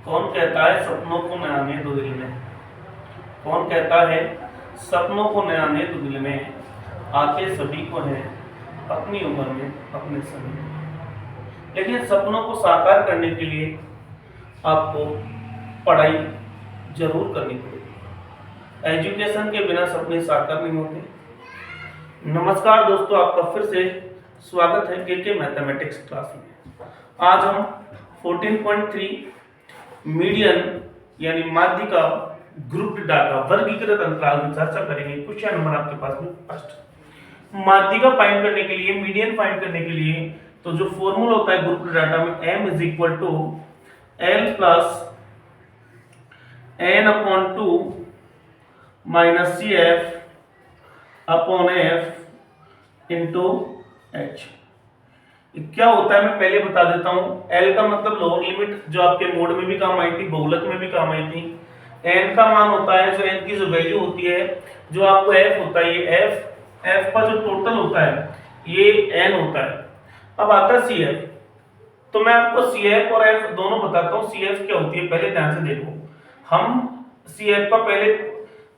कौन कहता है सपनों को न आने दो दिल में? कौन कहता है सपनों को न आने दो दिल में, आते सभी को है अपनी उम्र में अपने समय में। लेकिन सपनों को साकार करने के लिए आपको पढ़ाई जरूर करनी पड़ेगी। एजुकेशन के बिना सपने साकार नहीं होते। नमस्कार दोस्तों, आपका फिर से स्वागत है के मैथमेटिक्स क्लास में। आज हम 14.3 मीडियन यानी माध्यिका ग्रुप डाटा वर्गीकृत अंतराल में चर्चा करेंगे। क्वेश्चन नंबर आपके पास में फर्स्ट, माध्यिका फाइंड करने के लिए, मीडियन फाइंड करने के लिए तो जो फॉर्मूला होता है ग्रुप डाटा में, m is equal to l plus n upon 2 minus C F upon F into H. क्या होता है मैं पहले बता देता हूं। L का मतलब लोअर लिमिट, जो आपके मोड में भी काम आई थी, बहुलक में भी काम आई थी। n का मान होता है, जो n की जो वैल्यू होती है, जो आपको f होता है, ये f का जो टोटल होता है ये n होता है। अब आता है CF, तो मैं आपको CF और f दोनों बताता हूँ। CF क्या होती है पहले ध्यान से देखो। हम CF का पहले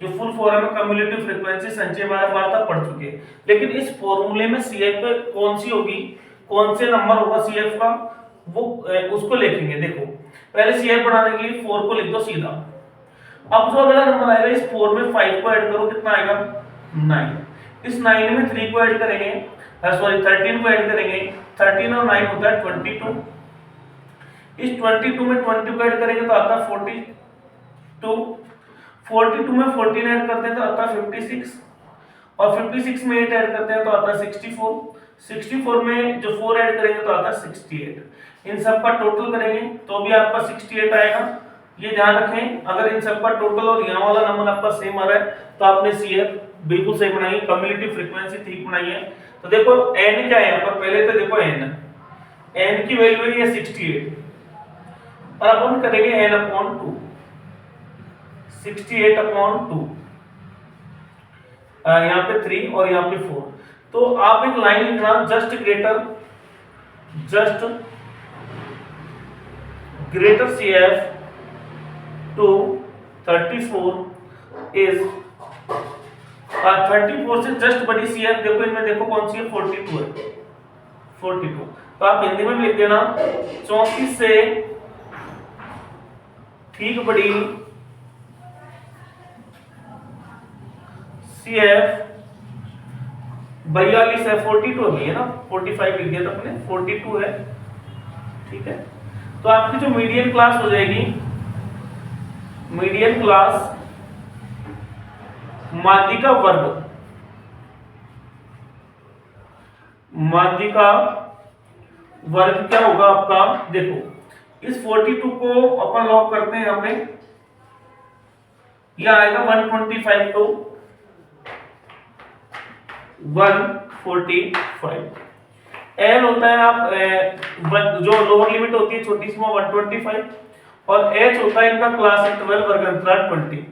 जो फुल फॉर्म है कम्युलेटिव फ्रीक्वेंसी संचय वार्ता पढ़ चुके हैं, लेकिन इस फॉर्मूले में CF कौन सी होगी, कौन से नंबर होगा CF का, वो उसको लिखेंगे। देखो पहले CF बढ़ाने के लिए 4 को लिख दो सीधा। अब जो अगला नंबर आएगा, इस 4 में 5 को ऐड करो, कितना आएगा 9। इस 9 में 3 को ऐड करेंगे, सॉरी 13 को ऐड करेंगे। 13 और 9 होता है 22। इस 22 में 20 को ऐड करेंगे तो आता है 42। 42 में 14 ऐड करते हैं तो आता है 56, और 56 में 8 ऐड करते हैं तो आता है 64। 64 में जो 4 ऐड करेंगे तो आता है 68। इन सब का टोटल करेंगे तो भी आपका 68 आएगा। ये ध्यान रखें, अगर इन सब का टोटल और यहाँ वाला नंबर आपका सेम आ रहा है तो आपने CF बिल्कुल सही बनाई, कम्युलेटिव फ्रीक्वेंसी ठीक बनाई है। तो देखो n क्या है यहाँ पर, पहले तो देखो n की वैल्यू है 68, और अब हम करेंगे n अपॉन 2, 68 अपॉन 2, यहाँ पे 3 और यहाँ पे 4। तो आप एक लाइन लिखना, just greater CF to 34 is 34 से जस्ट बड़ी CF। देखो इनमें देखो कौन सी है, 42 है, 42। तो आप हिंदी में भी लिख देना 34 से ठीक बड़ी CF 42 है, 42 अभी है ना, 45 लिख दिया था अपने, 42 है, ठीक है। तो आपकी जो मीडियन क्लास हो जाएगी, मीडियन क्लास माध्यिका वर्ग, माध्यिका वर्ग क्या होगा आपका, देखो इस 42 को अपन लॉक करते हैं यहाँ पे, यह आएगा 125 टू 145। L होता है आप जो लोअर लिमिट होती है छोटी सी वो 125, और H होता है इनका क्लास इंटरवल वर्ग अंतराल 20।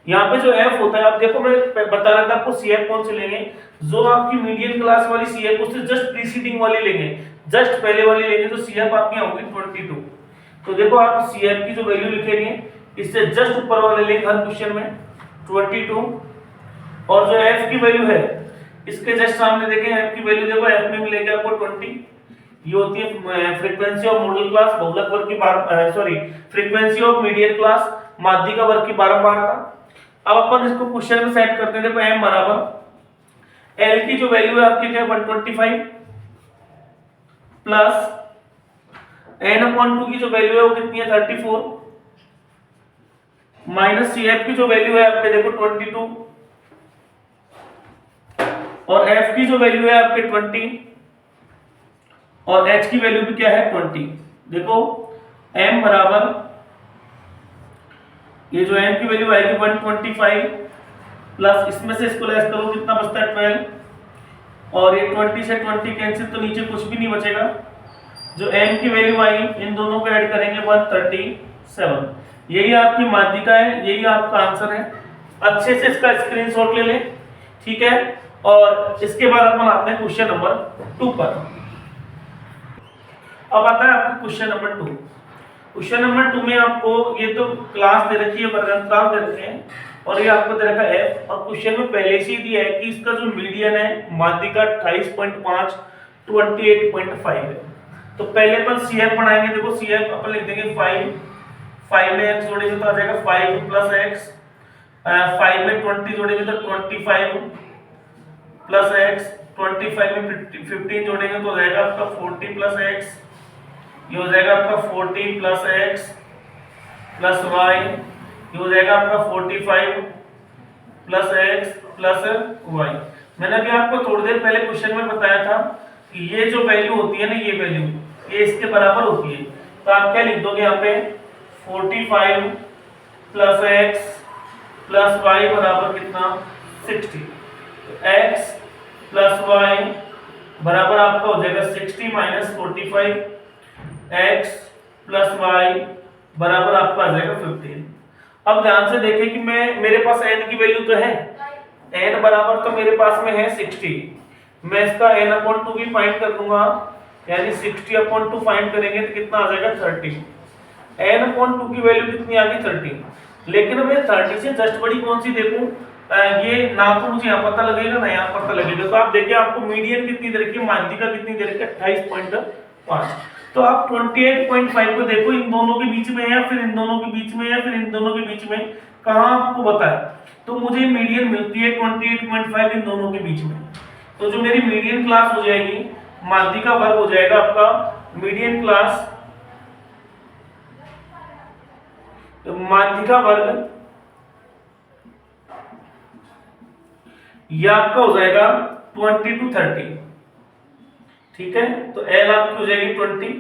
यहाँ पे जो F होता है, आप देखो मैं बता रहा था आपको CF कौन से लेंगे, जो आपकी मीडियम क्लास वाली CF उससे जस्ट प्रीसीडिंग वाली लेंगे, जस्ट पहले वाली लेंगे, तो CF आपकी होगी 22। तो देखो आप CF की जो वैल्यू लिखेंगे इससे जस्ट ऊपर वाले लेंगे हर क्वेश्चन में 22, और जो F की वैल्यू है इसके जस्ट सामने देखें, F की वैल्यू देखो, F में मिलेगा आपको 20। ये होती है फ्रीक्वेंसी ऑफ मॉडल क्लास बहुलक वर्ग की फ्रीक्वेंसी ऑफ मीडियन क्लास माध्यिका वर्ग की बारंबारता। अब अपन इसको क्वेश्चन में सेट करते हैं। देखो m बराबर L की जो वैल्यू है आपकी क्या है 125, प्लस n अपॉन 2 की जो वैल्यू है वो कितनी है 34, माइनस CF की जो वैल्यू है आपके देखो 22, और F की जो वैल्यू है आपके 20, और H की वैल्यू भी क्या है 20। देखो m बराबर, ये जो m की वैल्यू आएगी 125, प्लस इसमें से इसको लेस करो कितना बचता है 12, और ये 20 से 20 कैंसिल, तो नीचे कुछ भी नहीं बचेगा। जो m की वैल्यू आई इन दोनों को ऐड करेंगे 137। यही आपकी माध्यिका है, यही आपका आंसर है। अच्छे से इसका स्क्रीनशॉट ले लें, ठीक है। और इसके बाद अपन आते हैं क्वेश्चन नंबर 2 पर। अब आता है आपका क्वेश्चन नंबर 2। क्वेश्चन नंबर 2 में आपको ये तो क्लास दे रखी है, वर्गांतराल दे रखे हैं और ये आपको दे रखा है f, और क्वेश्चन में पहले से ही दिया है कि इसका जो मीडियन है माध्यिका 28.5 28.5 है। तो पहले अपन CF बनाएंगे। देखो CF अपन लिख देंगे 5 में x जोड़ेंगे तो आ जाएगा 5 प्लस x, 5 में 20 जोड़ेंगे तो 25 प्लस x, 25 में 15 जोड़ेंगे तो हो जाएगा आपका 40 प्लस x, ये हो जाएगा आपका 40 प्लस x प्लस y, ये हो जाएगा आपका 45 प्लस x प्लस y। मैंने अभी आपको थोड़ी देर पहले क्वेश्चन में बताया था कि ये जो वैल्यू होती है ना, ये वैल्यू ये इसके बराबर होती है। तो आप क्या लिख दोगे यहाँ पे 45 प्लस x प्लस y बराबर कितना 60। तो x प्लस y बराबर आपका हो जाएगा 60 माइनस 45, x प्लस y बराबर आपका आ जाएगा 15। अब ध्यान से देखें कि मेरे पास n की वैल्यू तो है, n बराबर तो मेरे पास में है 60। मैं इसका n/2 भी फाइंड कर दूंगा, यानी 60/2 फाइंड करेंगे तो कितना आ जाएगा 30। n/2 की वैल्यू कितनी आ गई 30। लेकिन मैं 30 से जस्ट बड़ी कौन सी देखूं, ये ना तो मुझे यहाँ पता लगेगा ना यहाँ पता लगेगा। तो आप देखिए आपको मीडियन कितनी दे रखी है, माध्यिका कितनी दे रखी है 28.5। तो आप 28.5 को देखो इन दोनों के बीच में है या फिर इन दोनों के बीच में है या फिर इन दोनों के बीच में, कहां आपको बताया। तो मुझे मीडियन मिलती है 28.5 इन दोनों के बीच में। तो जो मेरी मीडियन क्लास हो जाएगी, माध्यिका वर्ग हो जाएगा आपका मीडियन क्लास, तो माध्यिका वर्ग यह आपका हो जाएगा 20 to 30। ठीक है, तो L आपकी हो जाएगी 20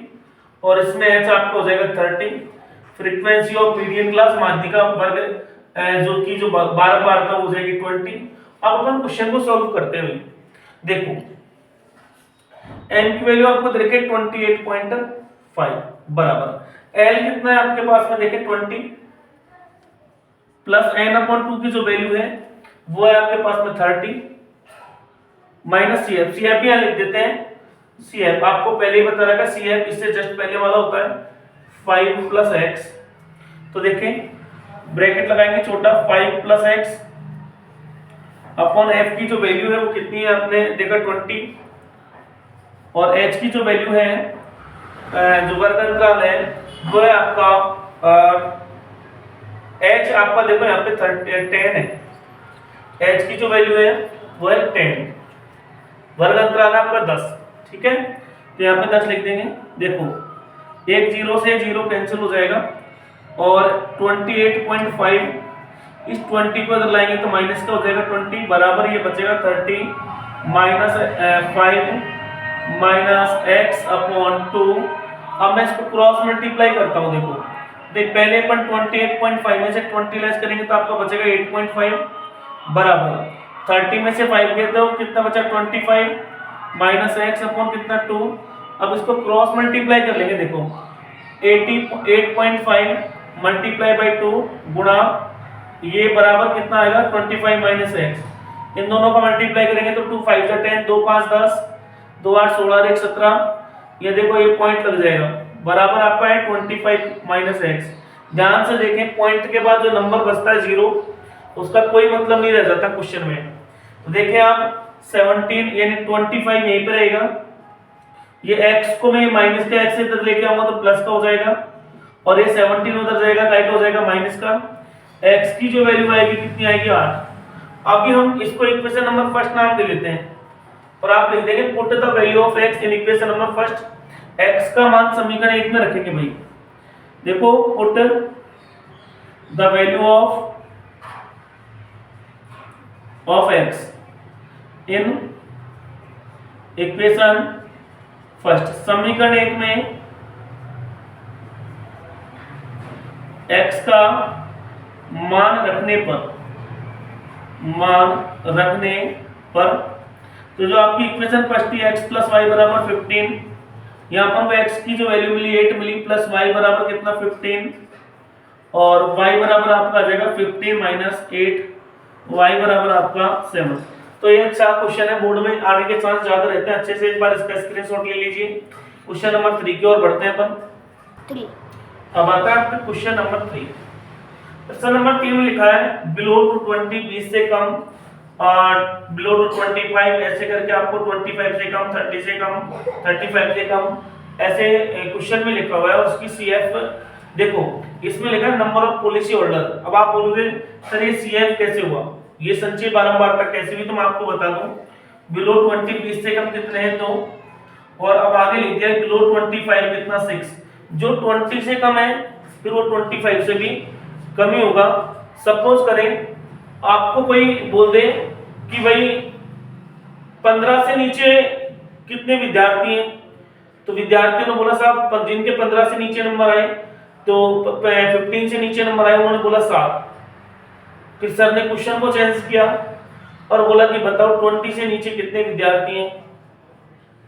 और इसमें H आपका हो जाएगा 30। फ्रीक्वेंसी ऑफ मीडियन क्लास माध्यिका वर्ग जो कि जो 12 का हो जाएगी 20। अब अपन क्वेश्चन को सॉल्व करते हैं। देखो n की वैल्यू आपको दे रखी है 28.5 बराबर L कितना है आपके पास में, देखिए 20 प्लस n/2 की जो वैल्यू है वो है आपके पास में 30 माइनस CF भी यहां लिख देते हैं। CF आपको पहले ही बता रखा है, CF इससे जस्ट पहले वाला होता है 5 प्लस x। तो देखें ब्रैकेट लगाएंगे छोटा 5 प्लस x अपॉन f की जो वैल्यू है वो कितनी है आपने देखा 20, और h की जो वैल्यू है जो वर्गांतराल है वो है आपका h आपका देखो यहाँ पे 10 है, h की जो वैल्यू है वो है 10, वर्गांतराल है आपका 10। ठीक है, तो यहाँ पे 10 लिख देंगे। देखो एक 0 से 0 कैंसिल हो जाएगा और 28.5 इस 20 को अगर लाएंगे तो माइनस का हो जाएगा 20 बराबर ये बचेगा 30 माइनस 5 माइनस x अपॉन 2। अब मैं इसको क्रॉस मल्टीप्लाई करता हूँ। देखो पहले अपन 28.5 में से 20 लेस करेंगे तो आपका बचेगा 8.5 बराबर 30 में से 5 गए तो कितना बचा 25 माइनस x अपॉन कितना 2। अब इसको क्रॉस मल्टीप्लाई कर लेंगे। देखो 8.5 मल्टीप्लाई बाई 2 गुणा ये बराबर कितना आएगा 25 माइनस x। इन दोनों का मल्टीप्लाई करेंगे तो 2 5 10 2 5 10 2 8 16 1 17। ये देखो ये पॉइंट लग जाएगा बराबर आपका है 25 माइनस x। ध्यान से देखें पॉइंट के बाद जो नंबर बचता है 0 उसका कोई मतलब नहीं रह जाता क्वेश्चन में। तो देखें आप 17 यानी 25 यहीं पे रहेगा, ये x को मैं माइनस का x से इधर लेके आऊंगा तो प्लस का हो जाएगा और ये 17 उधर जाएगा राइट हो जाएगा माइनस का। x की जो वैल्यू आएगी कितनी आएगी 8। अभी हम इसको इक्वेशन नंबर फर्स्ट नाम दे लेते हैं और आप लिख देंगे put the value of x in equation number first. x का मान समीकरण 1 में रखेंगे भाई। देखो put the value of x in equation first. समीकरण 1 में x का मान रखने पर तो जो आपकी इक्वेशन फर्स्ट थी x प्लस वाई बराबर 15, यहाँ पर x की जो वैल्यू मिली 8 मिली प्लस y बराबर कितना 15 और y बराबर आपका आ जाएगा 15 माइनस 8, y बराबर आपका 7। तो ये अच्छा क्वेश्चन है, बोर्ड में आने के चांस ज्यादा रहते हैं। अच्छे से एक बार इसका स्क्रीनशॉट ले लीजिए। क्वेश्चन नंबर 3 की ओर बढ़ते हैं अपन। अब आता है आपका क्वेश्चन नंबर 3। क्वेश्चन नंबर 3 में लिखा है बिलो टू 20 20 से कम और बिलो टू 25 ऐसे करके आपको 25 से कम 30 से कम 35 से कम ऐसे क्वेश्चन में लिखा हुआ है। और उसकी सीएफ देखो इसमें लिखा है नंबर ऑफ पॉलिसी होल्डर। अब आप बोलोगे सर ये सीएफ कैसे हुआ, ये संचय बारंबार तक कैसे भी, तो मैं आपको बता दूं बिलो 20 20 से कम कितने हैं 2, और अब आगे लिख दिया बिलो 25 कितना 6। जो 20 से कम है फिर वो 25 से भी कम ही होगा। सपोज करें आपको कोई बोल दे कि भाई 15 से नीचे कितने विद्यार्थी हैं, तो विद्यार्थियों ने बोला साहब जिनके 15 से नीचे नंबर आए, तो 15 से नीचे नंबर आए उन्होंने बोला 7। फिर सर ने क्वेश्चन को चेंज किया और बोला कि बताओ 20 से नीचे कितने विद्यार्थी हैं,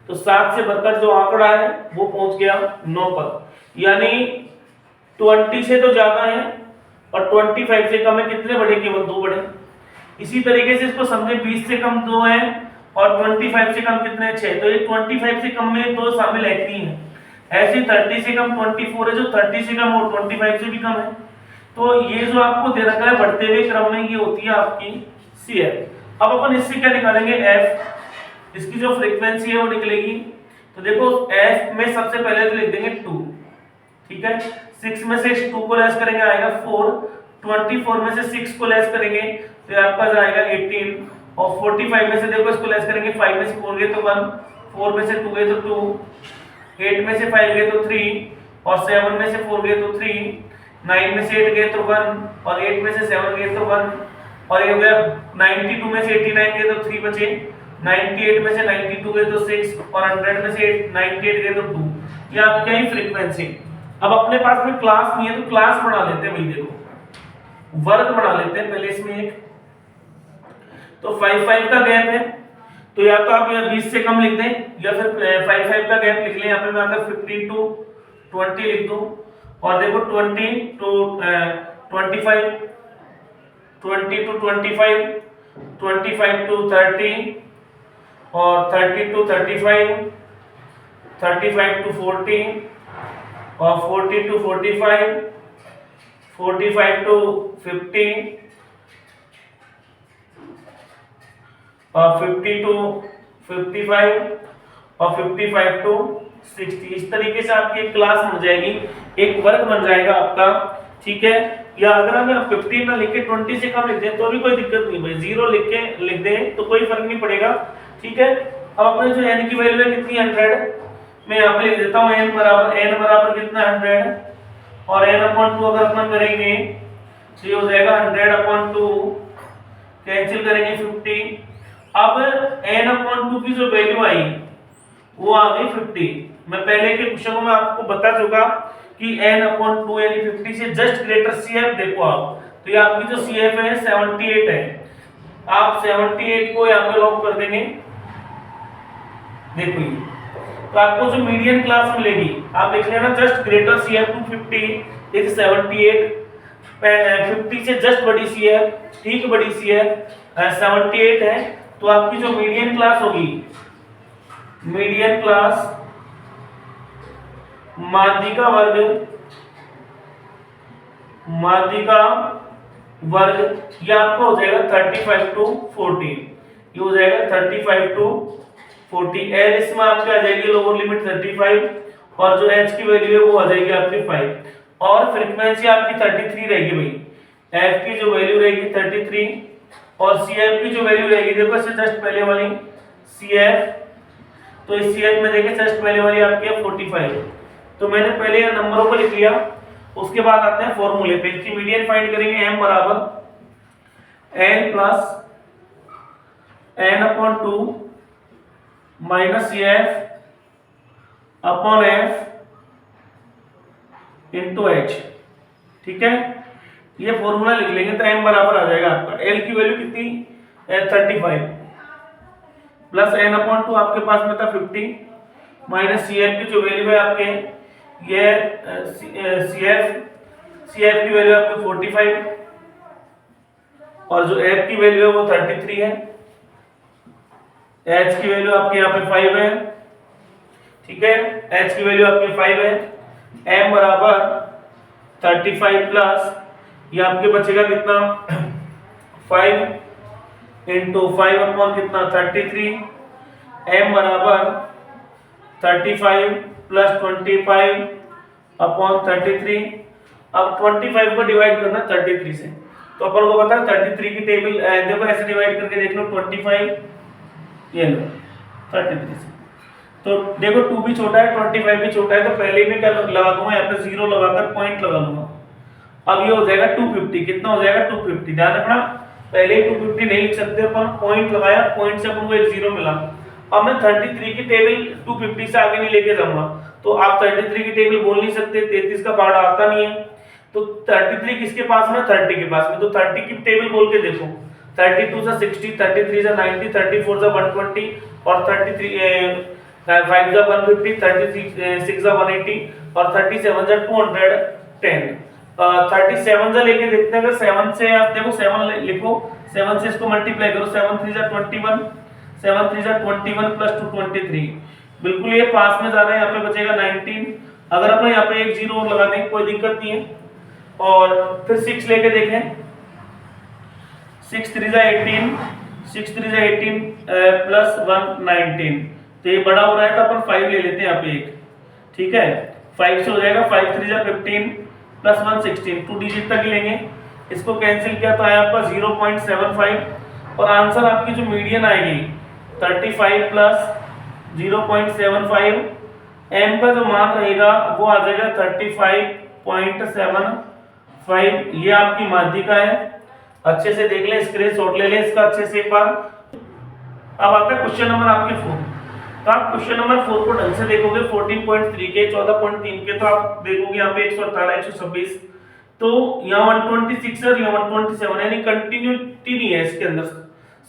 तो 7 से बढ़कर जो आंकड़ा है वो पहुंच गया 9 पर। यानी 20 से तो ज्यादा है और 25 से कम है, कितने बढ़े, केवल 2 बढ़े। इसी तरीके से इसको समझे 20 से कम 2 है और 25 से कम कितने 6, तो ये 25 से कम में 2 शामिल है 3 है। ऐसे 30 से कम 24 है, जो 30 से कम और 25 से भी कम है। तो ये जो आपको दे रखा है बढ़ते हुए क्रम में, ये होती है आपकी सीएफ। अब अपन इससे क्या निकालेंगे एफ, इसकी जो फ्रीक्वेंसी है वो निकलेगी। तो देखो एफ में सबसे पहले तो लिख देंगे 2, ठीक है। 6 में से 2 को लेस करेंगे आएगा 4, 24 में से 6 को लेस करेंगे तो आपका आएगा 18, और 45 में से देखो इसको लेस करेंगे 5 में से 4 गए तो 1, 4 में से 2 गए तो 2, 8 में से 5 गए तो 3, और 7 में से 4 गए तो 3, 9 में से 8 गए तो 1, और 8 में से 7 गए तो 1, और ये हो गया 92 में से 89 गए तो 3 बचे, 98 में से 92 गए तो 6, और 100 में से 98 गए तो 2। ये आपकी है फ्रीक्वेंसी। अब अपने पास में क्लास नहीं है तो क्लास बना लेते हैं, भाई देखो वर्ग बना लेते हैं पहले इसमें एक। तो 5 का गैप है, तो या तो आप यहाँ 20 से कम लिख दें या फिर 5 का गैप लिख लें। यहाँ पे मैं अगर 15 टू 20 लिख दूं, और देखो 20 टू 25, 20 टू 25, 25 टू 30, और 30 टू 35, 35 टू 40, और 40 टू 45, 45 टू 50, और 50 टू 55, और 55 टू 60। इस तरीके से आपकी एक क्लास बन जाएगी, एक वर्ग बन जाएगा आपका, ठीक है। या अगर हम 15 ना लिख के 20 से कम लिख दें तो भी कोई दिक्कत नहीं भाई, 0 लिख के लिख दें तो कोई फर्क नहीं पड़ेगा, ठीक है। अब अपने जो n की वैल्यू है कितनी 100, मैं यहाँ पे लिख देता हूँ n बराबर कितना 100, और n/2 अगर अपन करेंगे तो ये हो जाएगा 100/2, कैंसिल करेंगे 50। अब n/2 की जो वैल्यू आई वो आ गई 50। मैं पहले के क्वेश्चन में आपको बता चुका कि n/2 यानी 50 से जस्ट ग्रेटर CF। देखो आप, तो ये आपकी जो CF है 78 है, आप 78 को यहाँ पे लॉक कर देंगे। देखो ये तो आपको जो मीडियन क्लास मिलेगी आप लिख लेना just greater CF to 50 is 78, 50 से जस्ट बड़ी CF, ठीक बड़ी CF 78 है। तो आपकी जो मीडियन क्लास होगी, मीडियन क्लास माध्यिका वर्ग ये आपका हो जाएगा 35 टू 40, ये हो जाएगा 35 टू 40। एल इसमें आपके आ जाएगी लोअर लिमिट 35, और जो एच की वैल्यू है वो आ जाएगी आपकी 5, और फ्रीक्वेंसी आपकी 33 रहेगी भाई। एफ की जो वैल्यू रहेगी 33, और सीएफ की जो वैल्यू रहेगी देखो इससे जस्ट पहले वाली सीएफ, तो इस सीएफ में देखिए जस्ट पहले वाली आपकी है 45। तो मैंने पहले ये नंबरों को लिख लिया, उसके बाद आते हैं फॉर्मूले पे। इसकी मीडियन फाइंड करेंगे m बराबर n plus n/2 minus F upon F into H, ठीक है। ये फॉर्मूला लिख लेंगे तो m बराबर आ जाएगा आपका l की वैल्यू कितनी 35 प्लस n/2 आपके पास में था 50, माइनस CF की जो वैल्यू है आपके ये CF की वैल्यू आपकी 45, और जो F की वैल्यू है वो 33 है, H की वैल्यू आपके यहाँ पे 5 है, ठीक है। H की वैल्यू आपकी 5 है। m बराबर 35 प्लस ये आपके बचेगा कितना 5 इंटू 5 अपॉन कितना 33 m बराबर 35 प्लस 25 अपॉन 33। अब 25 को डिवाइड करना 33 से, तो अपन को पता है 33 की टेबल देखो ऐसे डिवाइड करके देख लो 25 ये लो 33 से, तो देखो 2 भी छोटा है 25 भी छोटा है, तो पहले ही मैं क्या लगा दूंगा यहाँ पे 0 लगाकर पॉइंट लगा दूंगा। अब ये हो जाएगा 250, कितना हो जाएगा 250, ध्यान रखना पहले ही 250 नहीं लिख सकते अपन, पॉइंट लगाया, पॉइंट से अपन को एक 0 मिला। अब मैं 33 की टेबल 250 से आगे नहीं लेके जाऊंगा, तो आप 33 की टेबल बोल नहीं सकते, 33 का पहाड़ आता नहीं है, तो 33 किसके पास में 30 के पास में, तो 30 की टेबल बोल के देखो 32 से 60, 33 से 90, 34 से 120 और 33 5 से 150, 36 से 180 और 37 से 210। 37 से लेके देखते हैं, अगर 7 से आप देखो 7 लिखो, 7 से इसको मल्टीप्लाई करो, 7 3 जा 21, 7 3 जा 21 प्लस 2 23, बिल्कुल ये पास में जा रहा है, यहाँ पे बचेगा 19। अगर अपन यहाँ पे एक 0 और लगा दें कोई दिक्कत नहीं है, और फिर 6 लेके देखें, 6 3 जा 18, 6 3 जा 18 प्लस 1 19, तो ये बड़ा हो रहा है तो अपन 5 ले लेते हैं यहाँ पे एक, ठीक है 5 से हो जाएगा 5 3 जा 15 प्लस 1 16, 2 डिजिट तक लेंगे, इसको कैंसिल किया तो आया आपका 0.75, और आंसर आपकी जो मीडियन आएगी 35 प्लस 0.75, m का जो मान रहेगा वो आ जाएगा 35.75, ये आपकी माध्यिका है, अच्छे से देख ले, स्क्रीनशॉट ले ले इसका अच्छे से एक बार। अब आता है क्वेश्चन नंबर आपके 4, तो आप क्वेश्चन नंबर 4 को ढंग से देखोगे 14.3 के 14.3 के, तो आप देखोगे यहाँ पे 118 126, तो यहाँ 126 और यहाँ 127, यानी कंटिन्यूटी नहीं है इसके अंदर,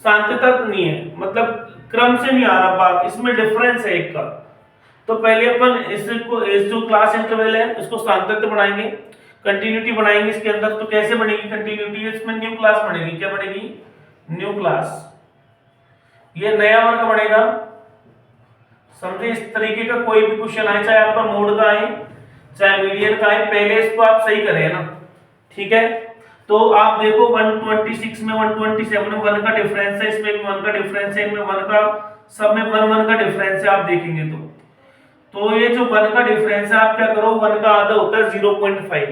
सांतता नहीं है, मतलब क्रम से नहीं आ रहा बात, इसमें डिफरेंस है एक का। तो पहले अपन इसको इस जो क्लास इंटरवल है इसको सांतत्य बनाएंगे, कंटिन्यूटी बनाएंगे इसके अंदर, तो कैसे बनेगी कंटिन्यूटी, इसमें न्यू क्लास बनेगी, क्या बनेगी न्यू क्लास, ये नया वर्ग बनेगा, समझे। इस तरीके का कोई भी क्वेश्चन आए, चाहे आपका मोड का आए चाहे मीडियन का आए, पहले इसको आप सही करें ना, ठीक है। तो आप देखो 126 में 127 में 1 का डिफरेंस है, इसमें भी 1 का डिफरेंस है, इनमें 1 का, सब में 1 1 का डिफरेंस है, आप देखेंगे तो ये जो 1 का डिफरेंस है आप क्या करो, 1 का आधा होता है 0.5,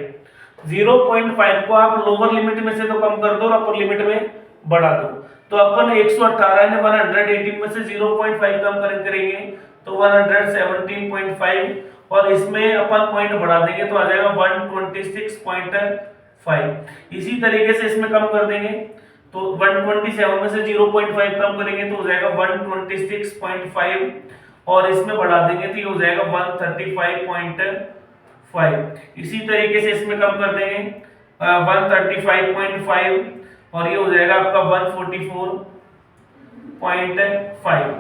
0.5 को आप लोअर लिमिट में से तो कम कर दो और अपर लिमिट में बढ़ा दो, तो अपन 118 ने 118 में से 0.5 कम करेंगे तो 117.5, और इसमें अपन पॉइंट बढ़ा देंगे तो आ जाएगा 126.5। इसी तरीके से इसमें कम कर देंगे तो 127 में से 0.5 कम करेंगे तो हो जाएगा 126.5, और इसमें बढ़ा देंगे तो ये हो जाएगा 135.5। इसी तरीके से इसमें कम कर देंगे 135.5, और ये हो जाएगा आपका 144.5,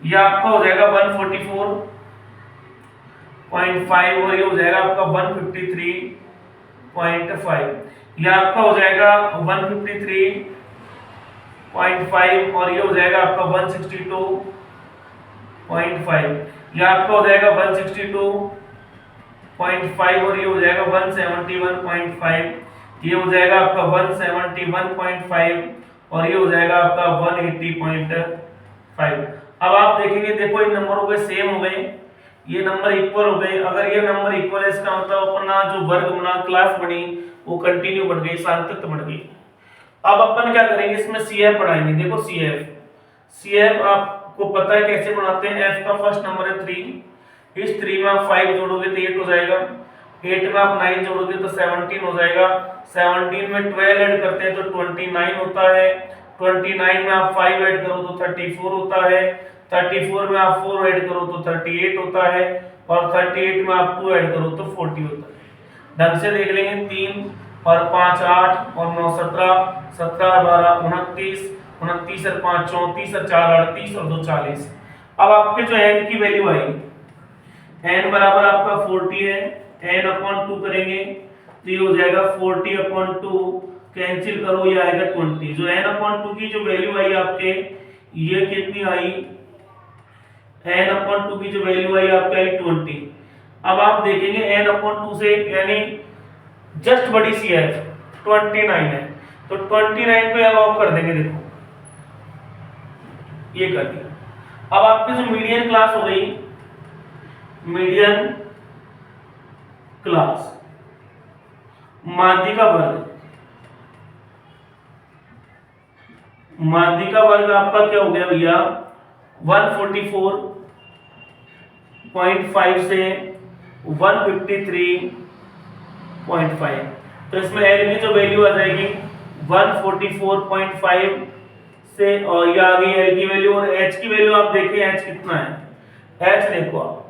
ये आपका हो जाएगा 144.5, और ये हो जाएगा आपका 153.5, ये आपका हो जाएगा 153.5, और ये हो जाएगा आपका 162.5, ये आपका हो जाएगा 162.5, और ये हो जाएगा 171.5, ये हो जाएगा आपका 171.5, और ये हो जाएगा आपका 180.5। अब आप देखेंगे, देखो इन नंबरों के सेम हो गए, ये नंबर इक्वल हो गए, अगर ये नंबर इक्वल है इसका मतलब अपना जो वर्ग बना, क्लास बनी, वो कंटिन्यू बन गई, सांतत्य बन गई। अब अपन क्या करेंगे, इसमें CF बढ़ाएंगे, देखो CF आपको पता है कैसे बनाते हैं, F का फर्स्ट नंबर है 3, इस 3 में आप 5 जोड़ोगे तो 8 हो जाएगा, 8 में आप 9 जोड़ोगे तो 17 हो जाएगा, 17 में 12 ऐड करते हैं तो 29 होता है, 29 में आप 5 ऐड करो तो 34 होता है, 34 में आप 4 ऐड करो तो 38 होता है, और 38 में आप 2 ऐड करो तो 40 होता है। ढंग से देख लेंगे, 3 और 5 8 और 9 17, 17 12 29, 29 और 5 34 और 4 38 और 2 40। अब आपके जो n की वैल्यू आई, n बराबर आपका 40 है, n/2 करेंगे तो ये हो जाएगा 40/2, कैंसिल करो ये आएगा 20, जो n/2 की जो वैल्यू आई आपके, ये कितनी आई, n/2 की जो वैल्यू आई आपके आई 20। अब आप देखेंगे n/2 से, यानी जस्ट बड़ी सी एफ 29 है, तो 29 को यहाँ लॉक कर देंगे। देखो ये कर दिया। अब आपकी जो मीडियन क्लास हो गई, मीडियन क्लास माध्यिका वर्ग, माध्यिका वर्ग आपका क्या हो गया भैया 144.5 से 153.5। तो इसमें एल की जो वैल्यू आ जाएगी 144.5 से, और ये आ गई एल की वैल्यू। और एच की वैल्यू आप देखिए एच कितना है, एच देखो आप,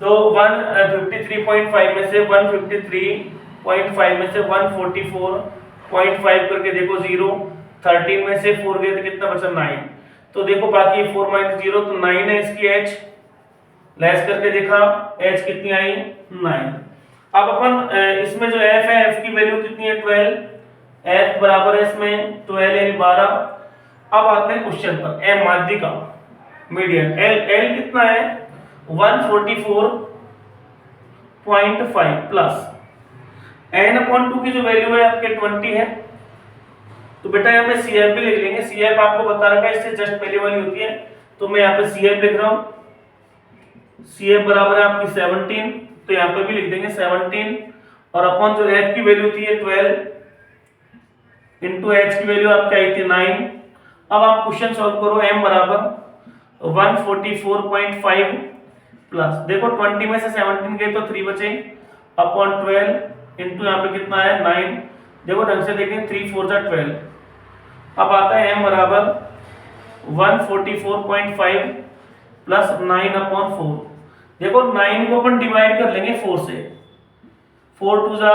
तो 153.5 में से 153.5 में से 144.5 करके देखो 0, 13 में से 4 गए तो कितना बचा 9। तो देखो बाकी 4 - 0 तो 9 है इसकी एच, लेस करके देखा एच कितनी आई 9। अब अपन इसमें जो एफ है, एफ की वैल्यू कितनी है 12, एफ बराबर है इसमें 12 यानी 12। अब आते हैं क्वेश्चन पर, एम माध्यिका मीडियन, एल एल कितना है 144.5 प्लस n/2 की जो वैल्यू है आपके 20 है। तो बेटा यहाँ पे CF भी लिख लेंगे, CF आपको बता रखा है इससे जस्ट पहले वाली होती है, तो मैं यहाँ पे CF लिख रहा हूँ। CF बराबर है आपकी 17, तो यहाँ पे भी लिख देंगे 17, और अपन जो F की वैल्यू थी 12 इंटू H की वैल्यू आपकी आई थी 9। अब आप क्वेश्चन सॉल्व करो, m बराबर 144.5 प्लस, देखो 20 में से 17 गए तो 3 बचे, अपॉन 12 इंटू यहाँ पे कितना है 9। देखो ढंग से देखें 3 4 जा 12। अब आता है m बराबर 144.5 प्लस 9/4। देखो 9 को अपन डिवाइड कर लेंगे 4 से, 4 2 जा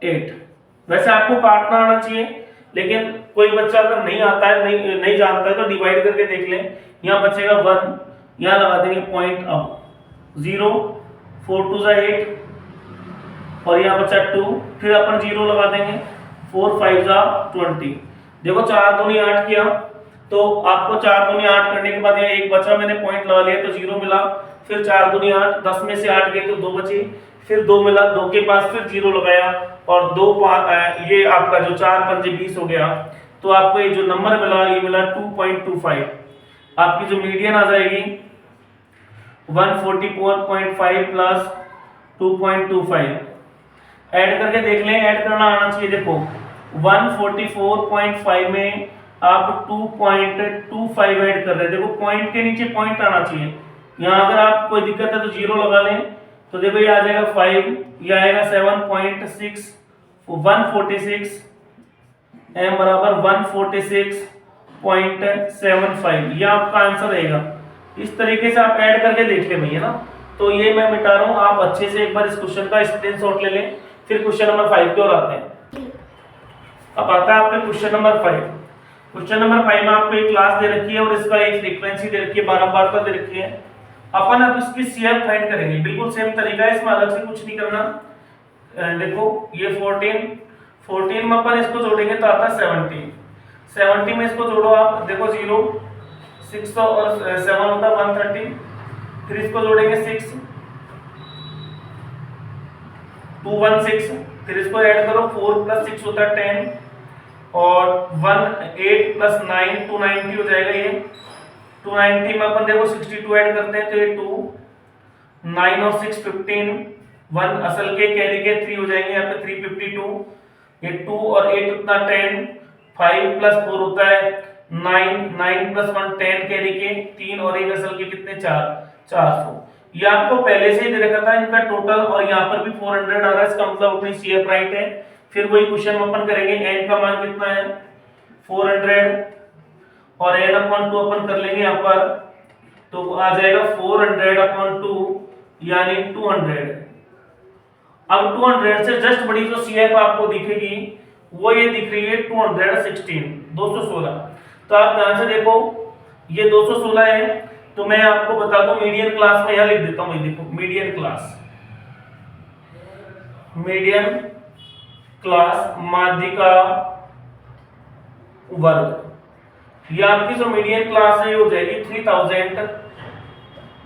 8। वैसे आपको काटना आना चाहिए, लेकिन कोई बच्चा अगर नहीं आता है, नहीं जानता है तो डिवाइड करके देख लें। यहाँ बचेगा 1, यहाँ लगा देंगे पॉइंट, अब 0, 4 2 जा 8, और यहाँ बचा 2, फिर अपन 0 लगा देंगे, 4 5 जा 20। देखो 4 दूनी 8 किया, तो आपको 4 दूनी 8 करने के बाद यहाँ एक बचा, मैंने पॉइंट लगा लिया तो 0 मिला। फिर 4 दूनी 8, 10 में से 8 गए तो 2 बची, फिर 2 मिला, 2 के पास फिर 0 लगाया, और 2 ये आपका जो 4 5 20 हो गया। तो आपको ये जो नंबर मिला ये मिला 2.25। आपकी जो मीडियन आ जाएगी 144.5 प्लस 2.25। ऐड करके देख लें, ऐड करना आना चाहिए। देखो 144.5 में आप 2.25 ऐड कर रहे हैं, देखो पॉइंट के नीचे पॉइंट आना चाहिए। यहाँ अगर आप कोई दिक्कत है तो 0 लगा लें, तो देखो ये आ जाएगा 5, ये आएगा 7.6, 146, m बराबर 146.75, ये आपका आंसर रहेगा। इस तरीके से आप ऐड करके देख ले भैया ना। तो ये मैं मिटा रहा हूँ, आप अच्छे से एक बार इस क्वेश्चन का स्क्रीनशॉट ले लें। फिर क्वेश्चन नंबर 5 की ओर आते हैं। अब आता है आपके क्वेश्चन नंबर 5। क्वेश्चन नंबर 5 में आपको एक क्लास दे रखी है और इसका एक फ्रीक्वेंसी दे रखी है, बारंबारता दे रखी है। अपन अब इसकी CF फाइंड करेंगे, बिल्कुल सेम तरीका है, इसमें अलग से कुछ नहीं करना। देखो ये 14 में अपन इसको जोड़ेंगे तो आता है 70 में इसको जोड़ो आप, देखो 0 6 और 7 होता है 130, फिर इसको जोड़ेंगे 6 216, फिर इसको ऐड करो 4 + 6 होता है 10, और 1 8 + 9 290 हो जाएगा। ये 290 में अपन देखो 62 ऐड करते हैं तो ये 2 9 और 6 15, 1 असल के कैरी के 3 हो जाएंगे, यहाँ पे 352, ये 2 और 8 उतना 10, 5 + 4 होता है 9, 9 + 1 10 कैरी के 3 और 1 असल के कितने 4 400। ये आपको पहले से ही दे रखा था इनका टोटल, और यहाँ पर भी 400 आ रहा है, इसका मतलब अपनी CF राइट है। फिर वही क्वेश्चन में अपन करेंगे, n का मान कितना है 400, और n/2 अपन कर लेंगे यहाँ पर, तो आ जाएगा 400/2 यानी 200। अब 200 से जस्ट बड़ी जो CF आपको दिखेगी वो ये दिख रही है 216। तो आप ध्यान से देखो ये 216 है, तो मैं आपको बता दूं मीडियन क्लास में यहां लिख देता हूं। देखो मीडियन क्लास माध्यिका वर्ग, ये आपकी जो मीडियन क्लास है ये हो जाएगी 3000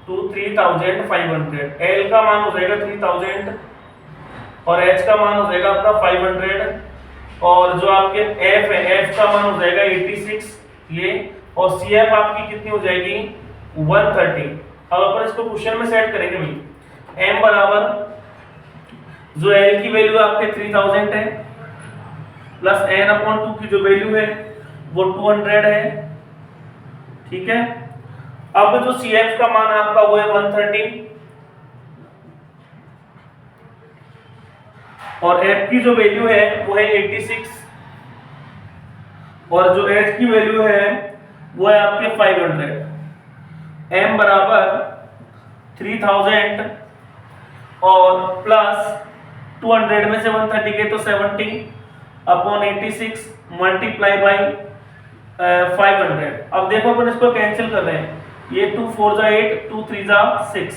to 3500। एल का मान हो जाएगा 3000 और एच का मान हो जाएगा आपका 500 और जो आपके एफ है एफ का मान हो जाएगा 86 ये, और सी एफ आपकी कितनी हो जाएगी 130। अब अपन इसको क्वेश्चन में सेट करेंगे भाई। एम बराबर जो एल की वैल्यू आपके 3000 है प्लस एन अपॉन 2 की जो वैल्यू है वो 200 है, ठीक है। अब जो सी एफ का मान आपका वो है 130 और एफ की जो वैल्यू है वो है 86 और जो एच की वैल्यू है वो है आपके 500। एम बराबर 3000 और प्लस 200 में से 130 के तो 70 अपॉन 86 मल्टीप्लाई बाई 500। अब देखो अपन इसको कैंसिल कर रहे हैं, ये 2 4 जा 8 2 3 जा 6,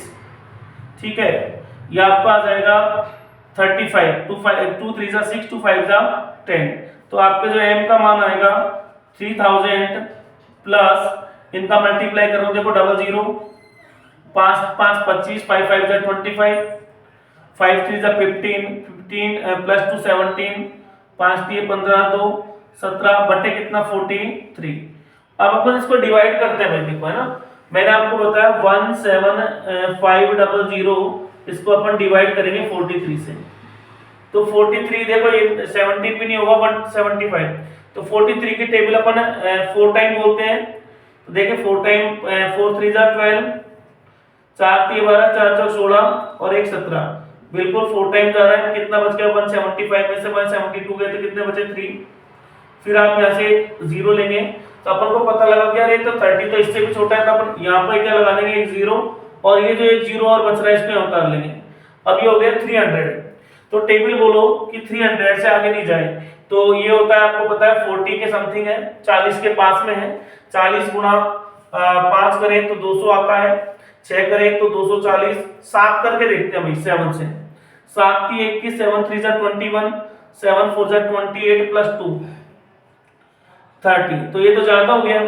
ठीक है। ये आपका आ जाएगा 35 2 3 जा 6 2 5 जा 10। तो आपका जो m का मान आएगा 3000 प्लस इनका मल्टीप्लाई करो, देखो 00 5 5 25 5 5 जा 25 5 3 जा 15 15 प्लस 2 17 5 3 15 2 17 बटे कितना 43। अब अपन इसको डिवाइड करते हैं भाई, देखो है ना, मैंने आपको बताया 17500 इसको अपन डिवाइड करेंगे 43 से। तो 43 देखो ये 17 भी नहीं होगा 175, तो 43 की टेबल अपन 4 टाइम बोलते हैं। तो देखिए 4 टाइम 4 3 जा 12 4 3 12 4 4 16 और 1 17, बिल्कुल 4 टाइम जा रहा है। कितना बच गया 175 में से 172 गए तो कितने बचे 3। फिर आप यहाँ से 0 लेंगे तो अपन को पता लगा कि यार ये तो 30 तो इससे भी छोटा है, तो अपन यहाँ पे क्या लगा देंगे एक 0 और ये जो एक 0 और बच रहा है इसको उतार लेंगे। अब ये हो गया 300। तो टेबल बोलो कि 300 से आगे नहीं जाए, तो ये होता है आपको पता है 40 के समथिंग है, 40 के पास में है। 40 गुना 5 करें तो 200 आता है, 6 करें तो 240, 7 करके देखते हैं भाई 7 से। 7 की 1 की 7 3 जा 21 7 4 जा 28 प्लस 2 30, तो ये तो ज्यादा हो गया।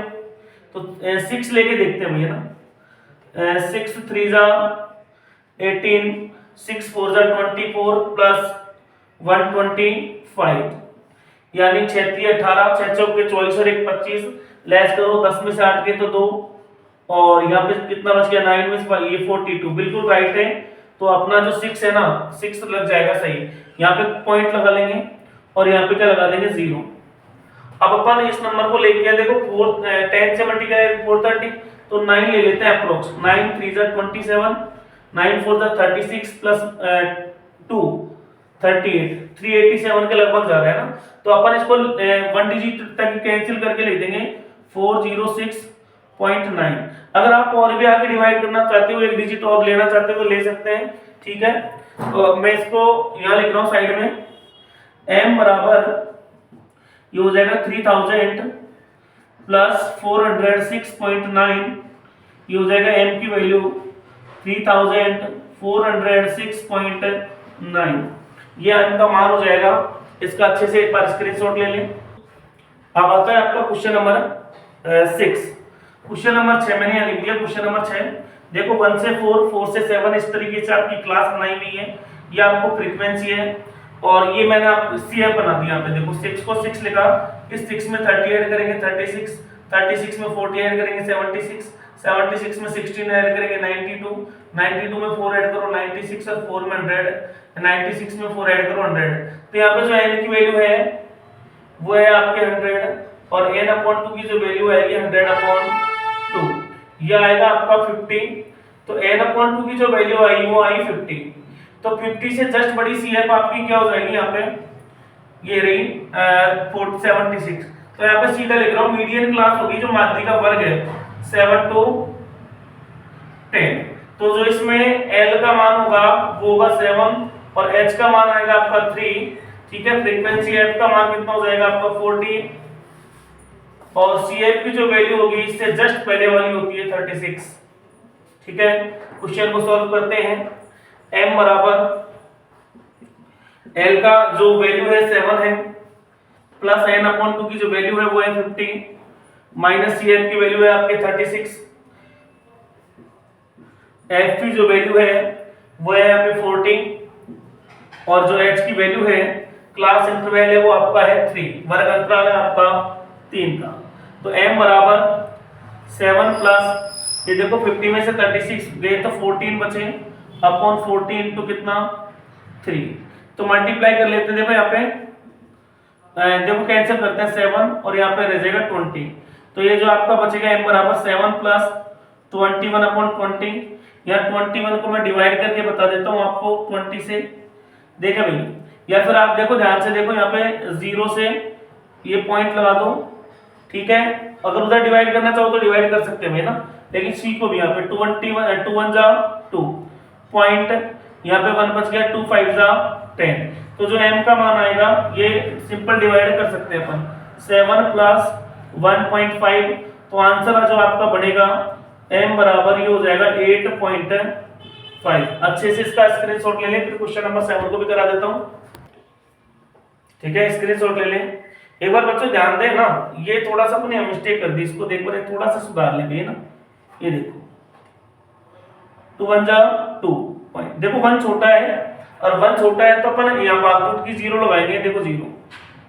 तो 6 लेके देखते हैं भैया ना, 6 3 जा 18 6 4 जा 24 प्लस 125 यानी 6 3 18 6 चौक के 24 और 1 25 लेस करो 10 में से 8 के तो 2 और यहाँ पे कितना बच गया 9 में से ये 42, बिल्कुल राइट है। तो अपना जो 6 है ना 6 लग जाएगा सही, यहाँ पे पॉइंट लगा लेंगे और यहाँ पे क्या लगा देंगे 0। अब अपन इस नंबर को लेके गया, देखो 10 से मल्टीप्लाई 430 तो 9 ले लेते हैं अप्रोक्स। 9 3 जा 27 9 4 जा 36 प्लस 2 38 387 के लगभग जा रहा है ना। तो अपन इसको 1 डिजिट तक कैंसिल करके लिख देंगे 406.9। अगर आप और भी आगे डिवाइड करना चाहते हो, एक डिजिट और लेना चाहते हो तो ले सकते हैं, ठीक है। तो मैं इसको यहाँ लिख रहा हूँ साइड में, m बराबर ये हो जाएगा 3000 प्लस 406.9, ये हो जाएगा m की वैल्यू 3406.9, ये m का मान हो जाएगा। इसका अच्छे से एक बार स्क्रीनशॉट ले लें। अब आता है आपका क्वेश्चन नंबर 6। क्वेश्चन नंबर 6 मैंने यहाँ लिख दिया। क्वेश्चन नंबर 6 देखो 1 से 4 4 से 7 इस तरीके से आपकी क्लास बनाई हुई है, ये आपको फ्रीक्वेंसी है और ये मैंने आप सीएफ बना दिया। यहाँ पे देखो 6 को 6 लिखा, इस 6 में 30 ऐड करेंगे 36, 36 में 40 ऐड करेंगे 76, 76 में 16 ऐड करेंगे 92, 92 में 4 ऐड करो 96 और 4 में 100, 96 में 4 ऐड करो 100। तो यहाँ पे जो n की वैल्यू है वो है आपके 100 और n/2 की जो वैल्यू है ये 100/2, ये आएगा आपका 50। तो n/2 की जो वैल्यू आई वो आई 50। तो 50 से जस्ट बड़ी CF आपकी क्या हो जाएगी यहाँ पे, ये रही 76। तो यहाँ पे सीधा लिख रहा हूँ मीडियन क्लास होगी जो माध्यिका का वर्ग है 7 to 10। तो जो इसमें L का मान होगा वो होगा 7 और H का मान आएगा आपका 3, ठीक है। फ्रीक्वेंसी F का मान कितना हो जाएगा आपका 40 और CF की जो वैल्यू होगी इससे जस्ट पहले वाली होती है 36, ठीक है। क्वेश्चन को सॉल्व करते हैं। m बराबर L का जो वैल्यू है 7 है प्लस n/2 की जो वैल्यू है वो है 50 माइनस CF की वैल्यू है आपके 36, F की जो वैल्यू है वो है यहाँ पे 40 और जो h की वैल्यू है क्लास इंटरवल है वो आपका है 3, वर्ग अंतराल है आपका 3 का। तो m बराबर 7 प्लस ये देखो 50 में से 36 गए तो 14 बचे अपॉन 14 इंटू कितना 3। तो मल्टीप्लाई कर लेते हैं, देखो यहाँ पे देखो कैंसिल करते हैं 7 और यहाँ पे रह जाएगा 20। तो ये जो आपका बचेगा m बराबर 7 प्लस 21 अपॉन 20। यहाँ 21 को मैं डिवाइड करके बता देता हूँ आपको 20 से, देखा भाई। या फिर आप देखो ध्यान से देखो यहाँ पे 0 से ये पॉइंट लगा दो, ठीक है। अगर उधर डिवाइड करना चाहो तो डिवाइड कर सकते हैं ना, लेकिन सी को भी यहाँ पे 21 2 1 जा 2 पॉइंट, यहाँ पे 1 बच गया 2 5 जा 10। तो जो m का मान आएगा ये सिंपल डिवाइड कर सकते हैं अपन 7 प्लस 1.5। तो आंसर जो आपका बनेगा m बराबर ये हो जाएगा 8.5। अच्छे से इसका स्क्रीनशॉट ले लें, फिर क्वेश्चन नंबर 7 को भी करा देता हूं, ठीक है। स्क्रीनशॉट ले लें। एक बार बच्चों ध्यान दें ना, ये थोड़ा सा अपने मिस्टेक कर दी, इसको देखो थोड़ा सा सुधार लेंगे ना। ये देखो 2 1 जा 2 पॉइंट, देखो 1 छोटा है और 1 छोटा है तो अपन यहाँ बागडोर की 0 लगाएंगे, देखो 0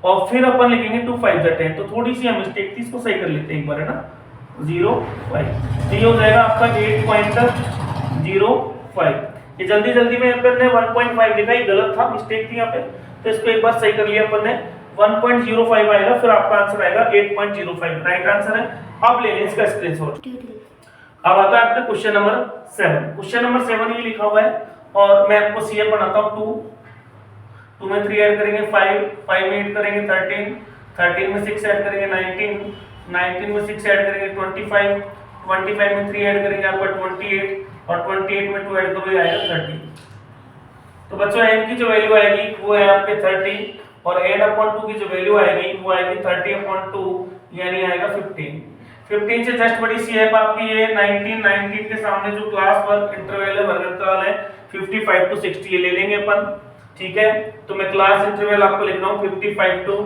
और फिर अपन लिखेंगे 2 5 जा 10। तो थोड़ी सी मिस्टेक थी, इसको सही कर लेते हैं एक बार, है ना। 0 5 तो ये हो जाएगा आपका 8.05। ये जल्दी जल्दी में अपन ने 1.5 लिखा, ये गलत था, मिस्टेक थी यहाँ पे। तो इसको एक बार सही कर लिया अपन ने, 1.05 आएगा, फिर आपका आंसर आएगा 8.05, राइट आंसर है। अब ले लें इसका स्क्रीनशॉट। अब आता है आपका क्वेश्चन नंबर 7। क्वेश्चन नंबर 7 ये लिखा हुआ है और मैं आपको सीएम बनाता हूं। 2 में 3 ऐड करेंगे 5, 5 में 8 करेंगे 13, 13 में 6 ऐड करेंगे 19, 19 में 6 ऐड करेंगे 25, 25 में 3 ऐड करेंगे आपका 28 और 28 में 2 ऐड करोगे आएगा 30। तो बच्चों n की जो वैल्यू आएगी वो है आपके 30 और n/2 की जो वैल्यू आएगी वो आएगी 30/2 यानी आएगा 15। 15 से जस्ट बड़ी सी है आपकी ये 19, 19 के सामने जो क्लास वर्क इंटरवल है, वर्ग अंतराल है 55 to 60 ये ले लेंगे अपन, ठीक है। तो मैं क्लास इंटरवल आपको लिख रहा हूँ 55 to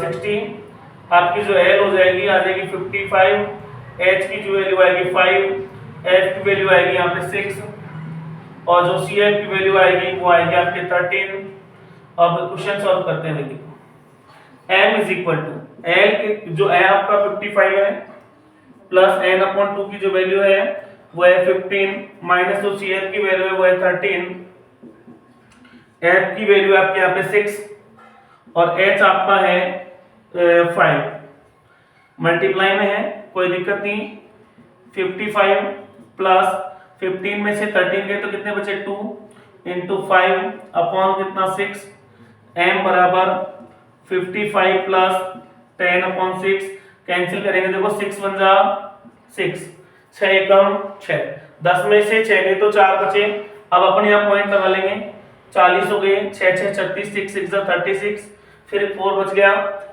60। आपकी जो l हो जाएगी आ जाएगी 55, h की जो वैल्यू आएगी 5, f की वैल्यू आएगी यहाँ पे 6 और जो cf की वैल्यु आएगी वो आएगी आपके 13। अब क्वेश्चन सॉल्व करते हैं। देखिए m is equal to l जो है आपका 55 है प्लस n/2 की जो वैल्यू है वो है 15 माइनस जो cf की वैल्यू है वो है 13, f की वैल्यू आपके यहाँ पे 6 और h आपका है 5। मल्टीप्लाई में है कोई दिक्कत नहीं। 55 प्लस 15 में से 13 गए तो कितने बचे 2 इंटू 5 अपॉन कितना 6, m बराबर 55 प्लस 10 अपॉन 6 कैंसिल करेंगे, देखो 6 1 जा 6, 6 एकम 6, 10 में से 6 गए तो 4 बचे। अब अपन यहाँ पॉइंट लगा लेंगे, 40 हो गए, 6 6 36, 6 6 जा 36, फिर 4 बच गया।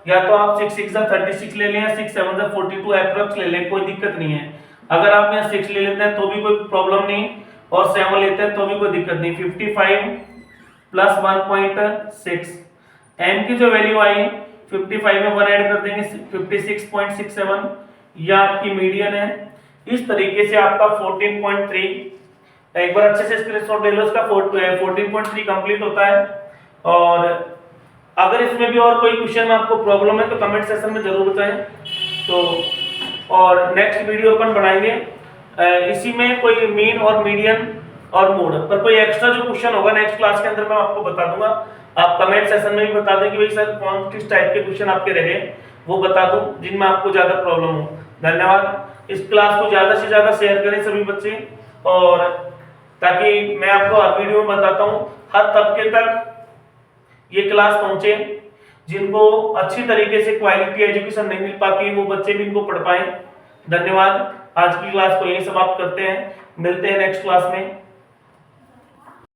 या तो आप 6 6 जा 36 ले लें या 6 7 जा 42 एप्रोक्स ले लें, कोई दिक्कत नहीं है। अगर आप यहाँ 6 ले लेते हैं तो भी कोई प्रॉब्लम नहीं और 7 लेते हैं तो भी कोई दिक्कत नहीं। 55 प्लस 1.6, m की जो वैल्यू आई 55 में 1 ऐड कर देंगे 56.67, यह आपकी मीडियन है। इस तरीके से आपका 14.3, एक बार अच्छे से स्क्रीनशॉट ले लो इसका, 14.3 कंप्लीट होता है। और अगर इसमें भी और कोई क्वेश्चन में आपको प्रॉब्लम है तो कमेंट सेक्शन में जरूर बताएं। तो और नेक्स्ट वीडियो अपन बनाएंगे इसी में कोई मीन और मीडियन और मोड पर कोई एक्स्ट्रा जो क्वेश्चन होगा नेक्स्ट क्लास के अंदर मैं आपको बता दूंगा। आप कमेंट सेक्शन में भी बता दें कि भाई सर कौन किस टाइप के क्वेश्चन आपके रह गए, वो बता दूं जिनमें आपको ज्यादा प्रॉब्लम हो। धन्यवाद। इस क्लास को ज्यादा से ज्यादा शेयर करें सभी बच्चे, और ताकि मैं आपको हर वीडियो में बताता हूँ हर तबके तक ये क्लास पहुंचे। जिनको अच्छी तरीके से क्वालिटी एजुकेशन नहीं मिल पाती वो बच्चे भी इनको पढ़ पाएं। धन्यवाद। आज की क्लास को यही समाप्त करते हैं, मिलते हैं नेक्स्ट क्लास में।